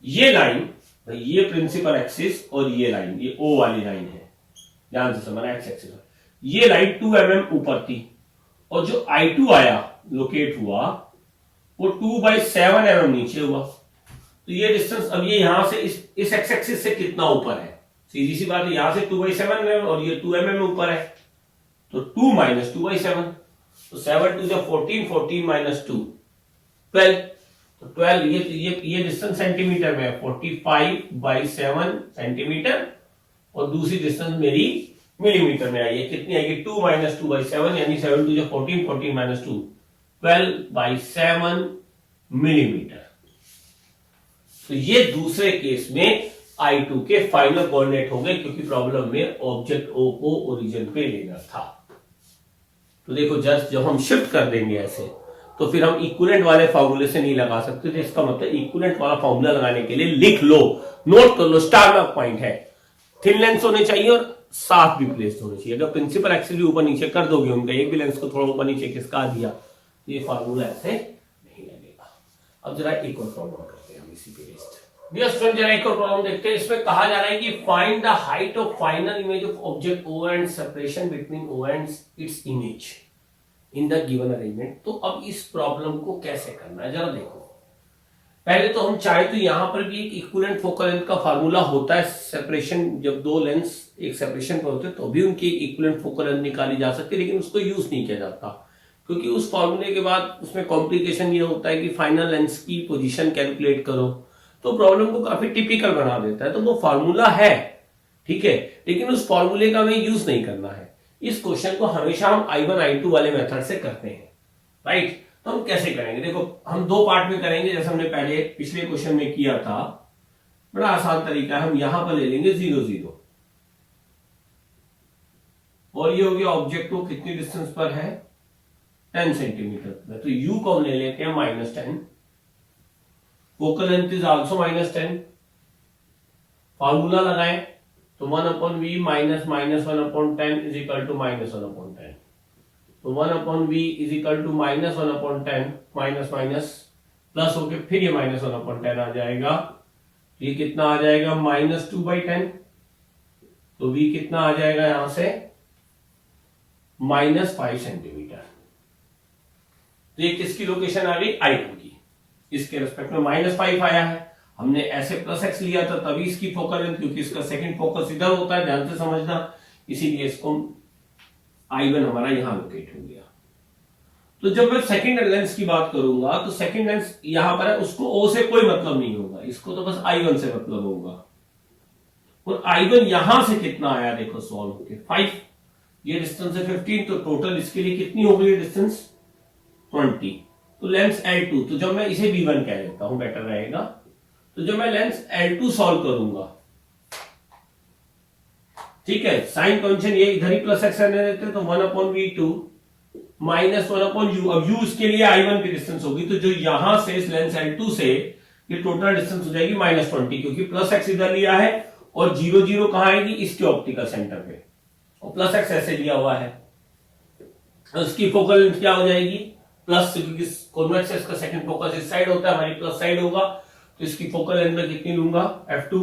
A: ये लाइन भाई, ये प्रिंसिपल एक्सिस और ये लाइन, ये O वाली लाइन है, ध्यान से समझना, एक्स एक्सिस। ये लाइन 2 mm ऊपर थी, और जो I2 आया लोकेट हुआ वो 2/7 mm नीचे हुआ। तो ये डिस्टेंस, अब ये यहां से इस एक्स एक्सिस से कितना ऊपर है? सीधी सी बात है, यहां से 2/7 mm और ये 2 mm ऊपर है, तो 2 माइनस 2/7, तो 7 2 14, 14 माइनस 2 12। तो 12, ये डिस्टेंस सेंटीमीटर में है, 45/7 सेंटीमीटर, और दूसरी डिस्टेंस मेरी मिलीमीटर में आई है। कितनी आएगी? 2 माइनस 2/7, यानी 7 2 14, 14 माइनस 2 12/7 मिलीमीटर। तो ये दूसरे केस में I2 के फाइनल कोऑर्डिनेट हो गए, क्योंकि प्रॉब्लम में ऑब्जेक्ट O को ओरिजिन पे लेना था। तो देखो, जस्ट जब हम शिफ्ट कर देंगे ऐसे, तो फिर हम इक्विवेलेंट वाले फॉर्मूले से नहीं लगा सकते। तो इसका मतलब इक्विवेलेंट वाला फॉर्मूला लगाने के लिए लिख लो, नोट कर लो, स्टार मार्क पॉइंट है, थिन लेंस होने चाहिए और साथ भी प्लेस्ड होने चाहिए। अगर प्रिंसिपल एक्सिस भी ऊपर नीचे कर दोगे, उनका एक भी लेंस को थोड़ा ऊपर नीचे खिसका दिया, ये फार्मूला ऐसे नहीं लगेगा। अब जरा एक और प्रॉब्लम करते हैं हम इसी पे बेस्ड। डियर स्टूडेंट, जरा एक और प्रॉब्लम देखते हैं। इसमें कहा जा रहा है कि find the height of final image of object O and separation between O and its image in the given arrangement. तो अब इस प्रॉब्लम को कैसे करना है, जरा देखो। पहले तो हम चाहे तो यहां पर भी एक इक्विवेलेंट फोकल लेंथ का फार्मूला होता है। सेपरेशन, जब दो लेंस एक सेपरेशन पर होते हैं तो भी उनकी इक्विवेलेंट फोकल लेंथ निकाली जा सकती है, लेकिन उसको यूज नहीं किया जाता, क्योंकि उस फॉर्मूले के बाद उसमें कॉम्प्लिकेशन ये होता है कि फाइनल लेंस की पोजीशन कैलकुलेट करो, तो प्रॉब्लम को काफी टिपिकल बना देता है। तो वो फार्मूला है, ठीक है, लेकिन उस फॉर्मूले का हमें यूज नहीं करना है। इस क्वेश्चन को हमेशा हम I1 I2 वाले मेथड से करते हैं, राइट। तो हम कैसे करेंगे? देखो, हम दो पार्ट में करेंगे, जैसे हमने पहले पिछले क्वेश्चन में किया था। बड़ा आसान तरीका है, हम यहां पर ले लेंगे 0 0, और ये हो गया ऑब्जेक्ट को कितनी डिस्टेंस पर है? 10 सेंटीमीटर। तो U को हम ले लेते हैं -10, focal length is also -10। Formula लगाएं तो 1/v minus minus 1/10 is equal to -1/10। तो 1/v is equal to -1/10, minus minus plus होके फिर ये -1/10 आ जाएगा। ये कितना आ जाएगा? -2/10। तो v कितना आ जाएगा यहां से? -5 सेंटीमीटर। तो ये किसकी लोकेशन आ गई? I2 की। इसके रेस्पेक्ट में -5 आया है, हमने ऐसे +x लिया था तभी इसकी फोकल लेंथ, क्योंकि इसका सेकंड फोकस इधर होता है, ध्यान से समझना, इसीलिए इसको I1 हमारा यहां लोकेट हो गया। तो जब मैं सेकंड लेंस की बात करूंगा, तो सेकंड लेंस यहां पर है, उसको O से कोई मतलब नहीं होगा, इसको तो बस I1 से मतलब होगा। और I1 यहां से कितना आया देखो सॉल्व होके? 5। ये डिस्टेंस है 15, तो टोटल इसके लिए कितनी हो गई डिस्टेंस? 20। तो लेंस L2, तो जब मैं इसे V1 कह देता हूं, बेटर रहेगा। तो जब मैं लेंस L2 सॉल्व करूंगा, ठीक है, साइन कन्वेंशन ये इधर ही +x रहने देते हैं, तो 1/v2 माइनस 1/u। अब u इसके लिए I1 की डिस्टेंस होगी, तो जो यहां से इस लेंस L2 से ये टोटल डिस्टेंस हो जाएगी -20, क्योंकि +x इधर लिया है और 0 0 कहां आएगी? इसके ऑप्टिकल सेंटर पे, और +x ऐसे लिया हुआ है, उसकी फोकल लेंथ क्या हो जाएगी? प्लस, क्योंकि कॉन्वेक्स एक्सिस का सेकंड फोकस इस साइड होता है, हमारी प्लस साइड होगा, तो इसकी फोकल लेंथ में कितनी लूंगा? f2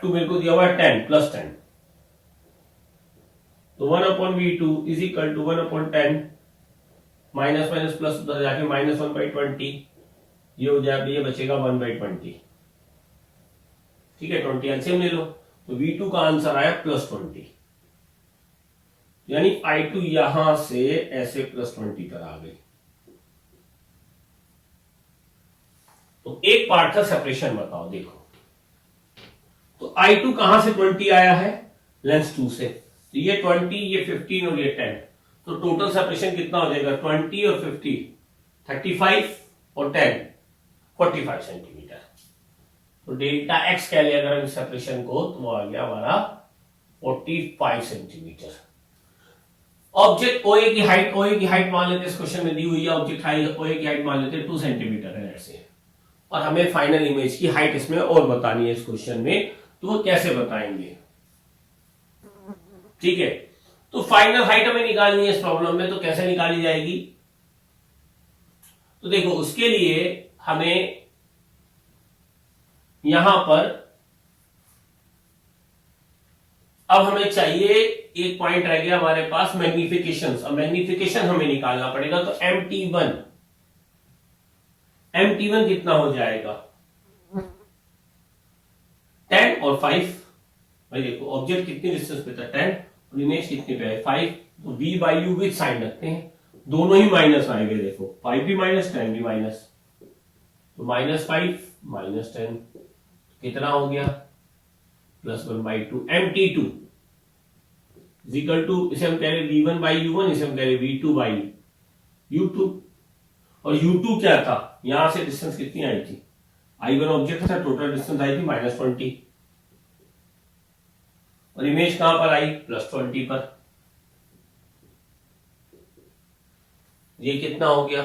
A: मेरे को दिया हुआ है 10 +10, तो 1/v2 is equal to 1/10 minus minus plus उधर जाके -1/20, ये हो जाए, ये बचेगा 1/20। ठीक है, 20 एलसीएम ले लो, तो V2 का आंसर आया +20, यानी I2 यहां से ऐसे +20 पर आ गई। तो एक पार्ट का सेपरेशन बताओ, देखो तो I2 कहां से 20 आया है, लेंस 2 से, तो ये 20, ये 15 और ये 10, तो टोटल सेपरेशन कितना हो जाएगा, 20 और 50 35 और 10 45 सेंटीमीटर। तो डेल्टा एक्स कह लिया अगर हम सेपरेशन को, तो वो आ गया हमारा 45 सेंटीमीटर। ऑब्जेक्ट OA की हाइट मान लेते, इस क्वेश्चन में दी हुई है ऑब्जेक्ट OA की हाइट मान लेते 2 सेंटीमीटर है ऐसे, और हमें फाइनल इमेज की हाइट इसमें और बतानी है इस क्वेश्चन में, तो वो कैसे बताएंगे। ठीक है, तो फाइनल हाइट हमें निकालनी है इस प्रॉब्लम में, तो कैसे निकाली जाएगी, तो देखो उसके लिए हमें यहां पर अब हमें चाहिए, एक पॉइंट रह गया हमारे पास मैग्निफिकेशन, अब मैग्निफिकेशन हमें निकालना पड़ेगा, तो MT1 कितना हो जाएगा 10 और 5, भाई देखो ऑब्जेक्ट कितनी डिस्टेंस पे था 10 और इमेज कितनी पे है 5, तो V/U विद साइन रखते हैं, दोनों ही माइनस आएंगे, देखो 5 भी माइनस 10 भी माइनस, तो -5 -10 कितना हो गया +1/2, MT2 इज इक्वल टू, इसे हम कह रहे V1/U1, इसे हम कह रहे V2/U2, और U2 क्या था, यहां से डिस्टेंस कितनी आई थी, I1 ऑब्जेक्ट था, टोटल डिस्टेंस आई थी -20, और इमेज कहां पर आई +20 पर, ये कितना हो गया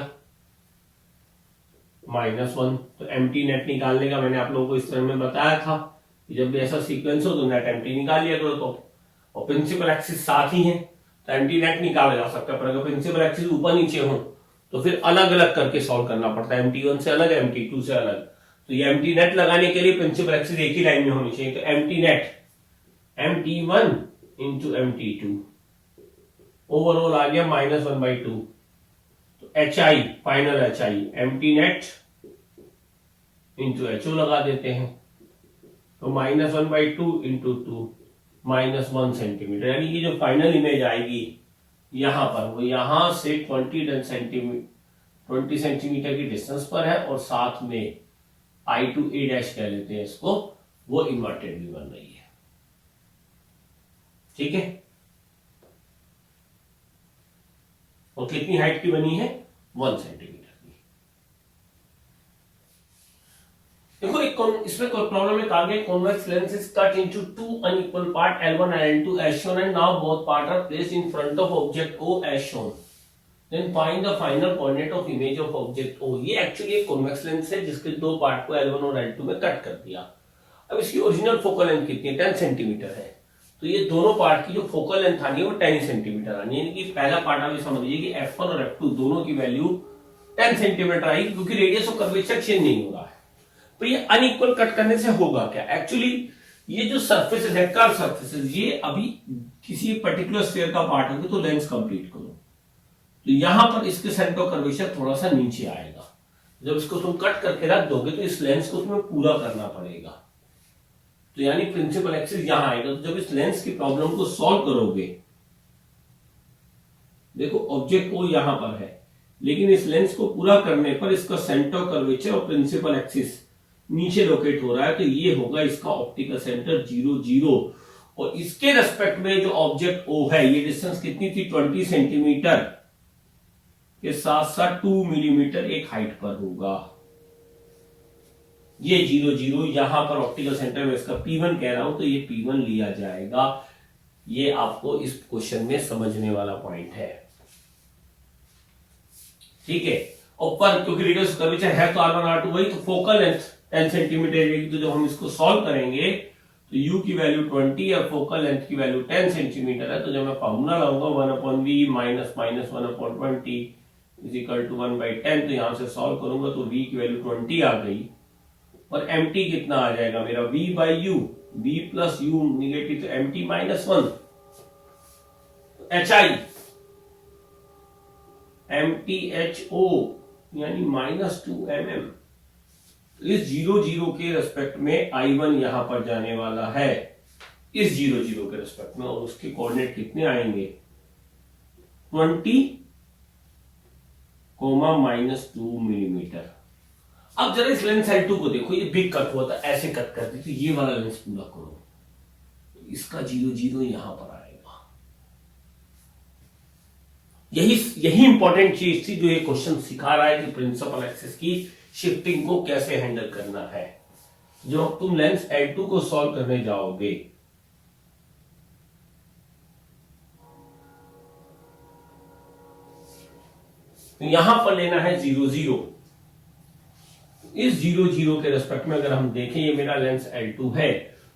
A: -1। तो एम्प्टी नेट निकालने का मैंने आप लोगों को इस तरह में बताया था कि जब भी ऐसा सीक्वेंस हो तो नेट एम्प्टी निकाल लिया करो, तो और प्रिंसिपल एक्सिस साथ ही है तो एम्प्टी नेट निकाला जा सकता है, पर अगर प्रिंसिपल एक्सिस ऊपर नीचे हो तो फिर अलग अलग करके सॉल्व करना पड़ता है, MT1 से अलग MT2 से अलग। तो ये एम्प्टी नेट लगाने के लिए प्रिंसिपल एक्सिस एक ही लाइन में होनी चाहिए, तो empty net MT1 into MT2 overall आ गया -1/2, तो HI final HI empty net into HO लगा देते हैं, तो -1/2 इंटू 2 -1 सेंटीमीटर, यानी कि जो फाइनल इमेज आएगी यहां पर वो यहां से 20 सेंटीमीटर की डिस्टेंस पर है, और साथ में I2A' कह लेते हैं इसको, वो इन्वर्टेड भी बन रही है। ठीक है, और कितनी हाइट की बनी है 1 सेंटीमीटर की। देखो एक इसमें कोई प्रॉब्लम है, आगे convex lens is cut into 2 unequal part L1 and L2 as shown, and now both parts are placed in front of object O as shown, then find the final coordinate of image of object O। ये actually एक convex lens है जिसके दो part को L1 और L2 में cut कर दिया। अब इसकी ओरिजिनल फोकल लेंथ कितनी है 10 सेंटीमीटर है, तो ये दोनों पार्ट की जो फोकल लेंथ आनी है वो 10 सेंटीमीटर आनी है, यानी कि पहला पार्ट आप समझ लीजिए कि F1 और F2 दोनों की वैल्यू 10 सेंटीमीटर आई, क्योंकि रेडियस ऑफ कर्वेचर चेंज नहीं हो रहा है। तो ये अनइक्वल कट करने से होगा क्या, एक्चुअली ये जो सरफेसेस है कर्व सरफेसेस, ये अभी किसी पर्टिकुलर स्फीयर का पार्ट होगा, तो लेंस कंप्लीट करो, तो यहां पर इसके सेंटर ऑफ कर्वेचर थोड़ा सा नीचे आएगा, जब इसको तुम कट करके रख दोगे तो इस लेंस को तुम्हें पूरा करना पड़ेगा, तो यानी प्रिंसिपल एक्सिस यहां आएगा। तो जब इस लेंस की प्रॉब्लम को सॉल्व करोगे, देखो ऑब्जेक्ट को यहां पर है, लेकिन इस लेंस को पूरा करने पर इसका सेंटर ऑफ कर्वेचर और प्रिंसिपल एक्सिस नीचे लोकेट हो रहा है, तो ये होगा इसका ऑप्टिकल सेंटर 0 0, और इसके रेस्पेक्ट में जो ऑब्जेक्ट O है, ये डिस्टेंस कितनी थी 20 सेंटीमीटर के साथ साथ 2 मिलीमीटर एक हाइट पर होगा, ये 0 0 यहां पर ऑप्टिकल सेंटर में इसका P1 कह रहा हूं, तो ये P1 लिया जाएगा। ये आपको इस क्वेश्चन में समझने वाला पॉइंट है। ठीक है, और पर क्योंकि रेडियस कर्वेचर है तो R1 R2 वही, तो फोकल लेंथ 10 सेंटीमीटर रहेगी, तो जब हम इसको सॉल्व करेंगे तो U की वैल्यू 20 और फोकल लेंथ की वैल्यू 10 सेंटीमीटर है, तो जब मैं फॉर्मूला लाऊंगा 1/V minus 1/20 is equal to 1/10, तो यहां से सॉल्व करूंगा तो V की वैल्यू 20 आ गई, और MT कितना आ जाएगा मेरा V/U, V plus U negative, तो MT -1, HI MTHO यानी -2 mm। इस 0 0 के रेस्पेक्ट में I1 यहां पर जाने वाला है, इस 0 0 के रेस्पेक्ट में, और उसके कोऑर्डिनेट कितने आएंगे 20, -2 मिलीमीटर। अब जरा इस लेंस L2 को देखो, ये बिग कट हुआ था, ऐसे कट कर दी, तो ये वाला लेंस पूरा करो, इसका 0 0 यहां पर आएगा। यही इंपॉर्टेंट चीज थी जो ये क्वेश्चन सिखा रहा है कि प्रिंसिपल एक्सिस की शिफ्टिंग को कैसे हैंडल करना है। जब तुम लेंस L2 को सॉल्व करने जाओगे तो यहां पर लेना है 0 0। इस 0 0 के रेस्पेक्ट में अगर हम देखें, ये मेरा लेंस L2 है,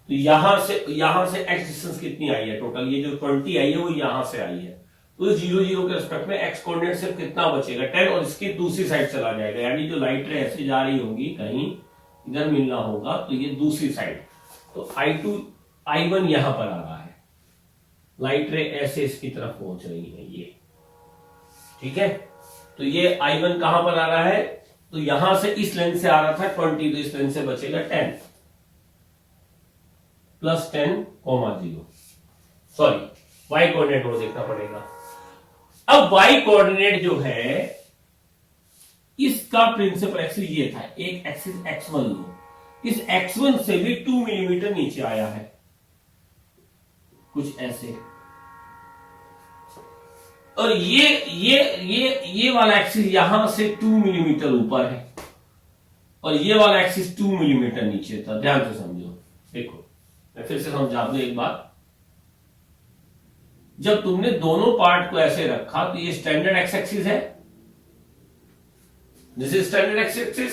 A: तो यहां से x डिस्टेंस कितनी आई है टोटल, ये जो 20 आई है वो यहां से आई है, तो इस 0 0 के रेस्पेक्ट में x कोऑर्डिनेट सिर्फ कितना बचेगा 10, और इसकी दूसरी साइड चला जाएगा, यानी जो लाइट रे ऐसे जा रही होगी कहीं इधर मिलना होगा, तो ये दूसरी साइड, तो I1 यहां पर आ रहा है, लाइट रे ऐसे इसकी तरफ पहुंच रही है ये, ठीक है। तो ये I1 कहां पर आ रहा है, तो यहां से इस लेंस से आ रहा था 20, तो इस लेंस से बचेगा 10 +10, 0। सॉरी, y कोऑर्डिनेट वो देखना पड़ेगा। अब y कोऑर्डिनेट जो है इसका प्रिंसिपल एक्सिस ये था, एक एक्सिस x1 लो, इस x1 से भी 2 मिलीमीटर नीचे आया है, कुछ ऐसे, और ये वाला एक्सिस यहां से 2 मिलीमीटर ऊपर है, और ये वाला एक्सिस 2 मिलीमीटर नीचे था। ध्यान से समझो, देखो मैं फिर से समझा दूं एक बात, जब तुमने दोनों पार्ट को ऐसे रखा तो ये स्टैंडर्ड एक्स एक्सिस है, this is standard x axis,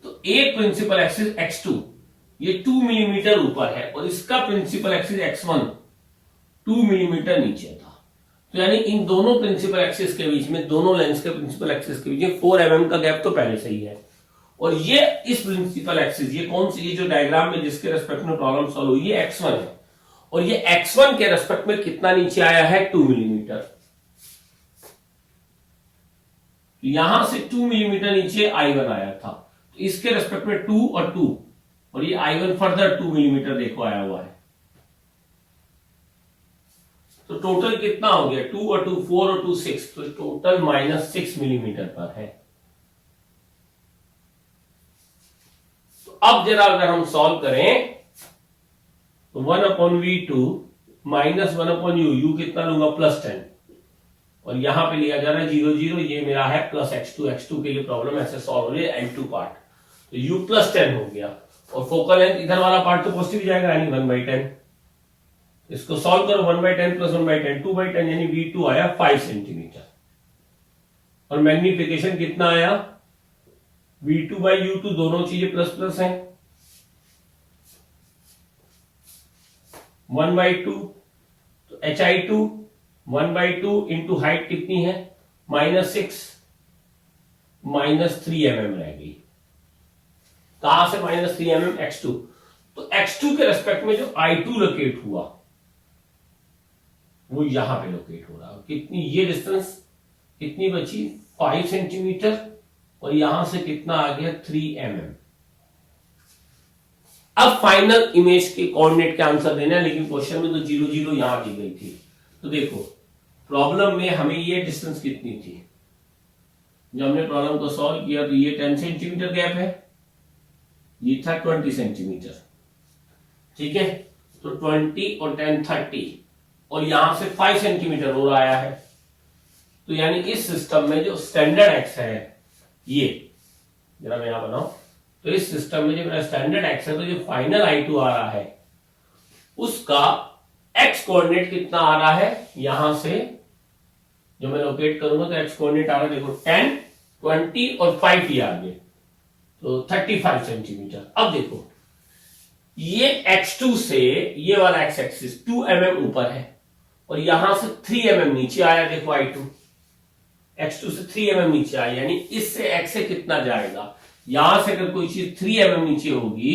A: तो एक प्रिंसिपल एक्सिस x2 ये 2 मिलीमीटर ऊपर है, और इसका प्रिंसिपल एक्सिस x1 2 मिलीमीटर नीचे था, तो यानी इन दोनों प्रिंसिपल एक्सिस के बीच में, दोनों लेंस के प्रिंसिपल एक्सिस के बीच में 4 mm का गैप तो पहले से ही है। और ये इस प्रिंसिपल एक्सिस, ये कौन सी, ये जो डायग्राम में जिसके रेस्पेक्ट में प्रॉब्लम सॉल्व हुई है x1 है, और ये x1 के रेस्पेक्ट में कितना नीचे आया है 2 मिलीमीटर, यहां से 2 मिलीमीटर नीचे I1 आया था, तो इसके रेस्पेक्ट में 2 और 2, और ये I1 फर्दर 2 मिलीमीटर देखो आया हुआ है, तो टोटल कितना हो गया 2 और 2 4 और 2 6, तो टोटल -6 मिलीमीटर पर है। तो अब जरा अगर हम सॉल्व करें तो 1/v2 -1/u, u कितना लूंगा +10, और यहां पे लिया जा रहा है 0 0, ये मेरा है +x2 के लिए प्रॉब्लम ऐसे सॉल्व हो रही है L2 पार्ट, तो u +10 हो गया, और फोकल लेंथ इधर वाला पार्ट तो पॉजिटिव जाएगा यानी 1/10, इसको सॉल्व करो 1/10 + 1/10 2/10, यानी v2 आया 5 सेंटीमीटर, और मैग्निफिकेशन कितना आया v2/u2, दोनों चीजें प्लस हैं, 1/2, तो hi2 1/2 इंटू हाइट कितनी है -6, -3 mm रह गई, कहां से -3 mm x2, तो x2 के रेस्पेक्ट में जो I2 लोकेट हुआ वो यहां पे लोकेट हो रहा है, कितनी ये डिस्टेंस कितनी बची 5 सेंटीमीटर, और यहां से कितना आ गया 3 mm। अब फाइनल इमेज के कोऑर्डिनेट के आंसर देना है, लेकिन क्वेश्चन में तो 0 0 यहां दी गई थी, तो देखो प्रॉब्लम में हमें ये डिस्टेंस कितनी थी, जब हमने प्रॉब्लम को सॉल्व किया तो ये 10 सेंटीमीटर गैप है, ये था 20 सेंटीमीटर, ठीक है, तो 20 और 10 30, और यहां से 5 सेंटीमीटर और आया है, तो यानी इस सिस्टम में जो स्टैंडर्ड एक्स है, ये जरा मैं यहां बनाऊं, तो इस सिस्टम में जो मेरा स्टैंडर्ड एक्स है, तो जो फाइनल I2 आ रहा है उसका एक्स कोऑर्डिनेट कितना आ रहा है, यहां से जो मैं लोकेट करूंगा तो एक्स कोऑर्डिनेट आ रहा है, देखो 10 20 और 5 ही आ गए, तो 35 सेंटीमीटर। अब देखो ये x2 से ये वाला एक्स एक्सिस 2 mm ऊपर है, और यहां से 3 mm नीचे आया, देखो I2 x2 से 3 mm नीचे आया, यानी इससे x से कितना जाएगा, यहां से अगर कोई चीज 3 mm नीचे होगी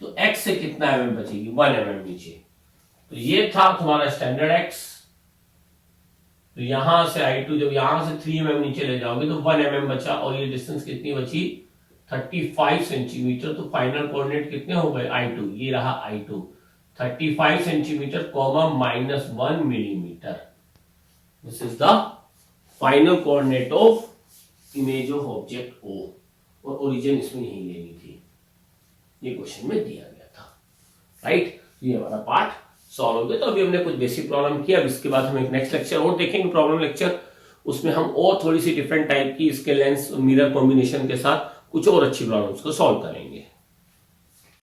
A: तो x से कितना mm बचेगी 1 mm नीचे, तो ये था तुम्हारा स्टैंडर्ड x, तो यहां से I2 जब यहां से 3 mm नीचे ले जाओगे तो 1 mm बचा, और ये डिस्टेंस कितनी बची 35 सेंटीमीटर। तो फाइनल कोऑर्डिनेट कितने हो गए I2, ये रहा I2 35 centimetre comma -1 millimetre. This is the final coordinate of image of object O, और ओरिजिन इसमें नहीं लेनी थी, ये क्वेश्चन में दिया गया था, राइट। ये हमारा पार्ट सॉल्व हो गया। तो अभी हमने कुछ बेसिक प्रॉब्लम किया, अब इसके बाद हम एक नेक्स्ट लेक्चर और देखेंगे प्रॉब्लम लेक्चर, उसमें हम और थोड़ी सी डिफरेंट टाइप की इसके लेंस मिरर कॉम्बिनेशन के साथ कुछ और अच्छी प्रॉब्लम्स को सॉल्व करेंगे।